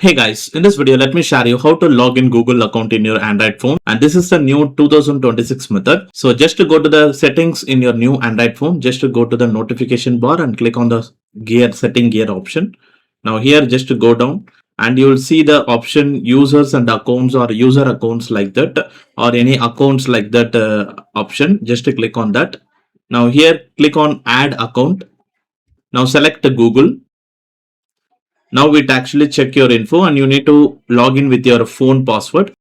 Hey guys, in this video, let me share you how to log in Google account in your Android phone. And this is the new 2026 method. So just to go to the settings in your new Android phone, just to go to the notification bar and click on the setting gear option. Now here, just to go down and you will see the option users and accounts or user accounts like that or any accounts like that option. Just to click on that. Now here, click on add account. Now select Google. Now it actually check your info and you need to log in with your phone password.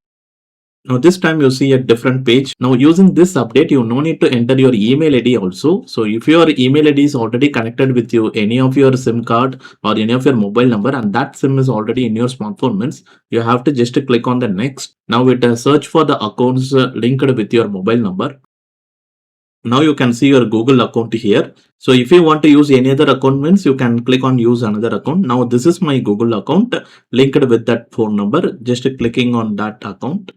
Now this time you see a different page. Now using this update, you no need to enter your email ID also. So if your email ID is already connected with you, any of your SIM card or any of your mobile number and that SIM is already in your smartphone means you have to just click on the next. Now it search for the accounts linked with your mobile number. Now you can see your Google account here. So if you want to use any other account means you can click on use another account. Now this is my Google account linked with that phone number. Just clicking on that account.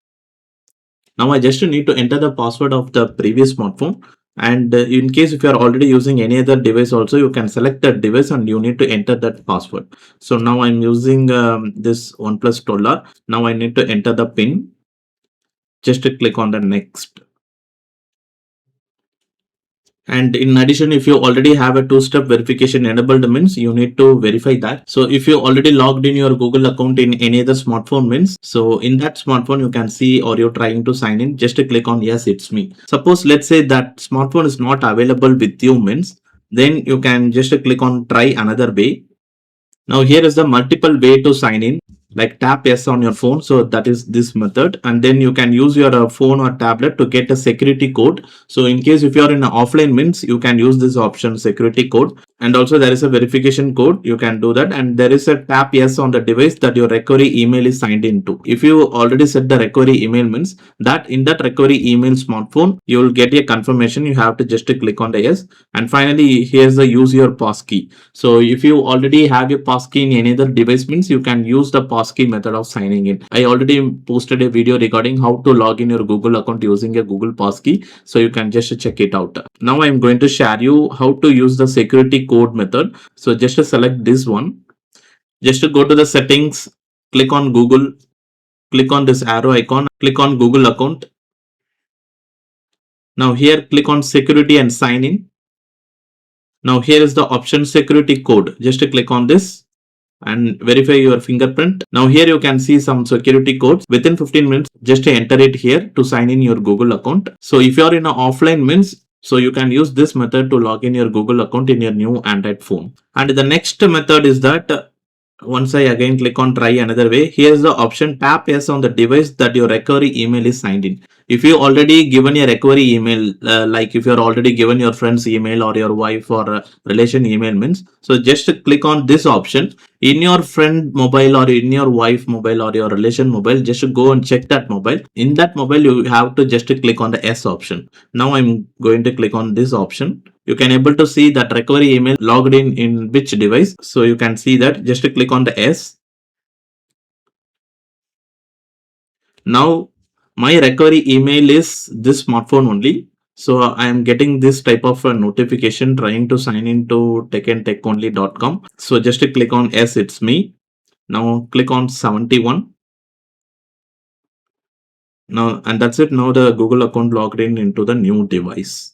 Now I just need to enter the password of the previous smartphone. And in case if you are already using any other device also, you can select that device and you need to enter that password. So now I'm using this OnePlus 12R. Now I need to enter the PIN. Just click on the next. And in addition, if you already have a two-step verification enabled means you need to verify that. So if you already logged in your Google account in any other smartphone means, so in that smartphone you can see or you're trying to sign in, just click on yes, it's me. Suppose let's say that smartphone is not available with you means, then you can just click on try another way. Now here is the multiple way to sign in, like tap yes on your phone. So that is this method, and then you can use your phone or tablet to get a security code. So in case if you are in an offline means you can use this option security code, and also there is a verification code, you can do that, and there is a tap yes on the device that your recovery email is signed into. If you already set the recovery email means that in that recovery email smartphone you will get a confirmation. You have to just click on the yes, and finally here's the use your passkey. So if you already have your passkey in any other device means you can use the passkey method of signing in. I already posted a video regarding how to log in your Google account using a Google passkey, so you can just check it out. Now I'm going to share you how to use the security code method. So just to select this one, just to go to the settings, click on Google, click on this arrow icon, click on Google account. Now here click on security and sign in. Now here is the option security code. Just to click on this and verify your fingerprint. Now here you can see some security codes. Within 15 minutes, just enter it here to sign in your Google account. So if you are in an offline means, so you can use this method to log in your Google account in your new Android phone. And the next method is that once I again click on try another way, here's the option tap yes on the device that your recovery email is signed in. If you already given your recovery email, like if you're already given your friend's email or your wife or relation email means, so just click on this option in your friend mobile or in your wife mobile or your relation mobile. Just go and check that mobile. In that mobile, you have to just click on the S option. Now I'm going to click on this option. You can able to see that recovery email logged in which device. So you can see that just click on the S. Now my recovery email is this smartphone only. So I am getting this type of a notification trying to sign into techandtechonly.com. So just click on S, it's me. Now click on 71. Now, and that's it. Now the Google account logged in into the new device.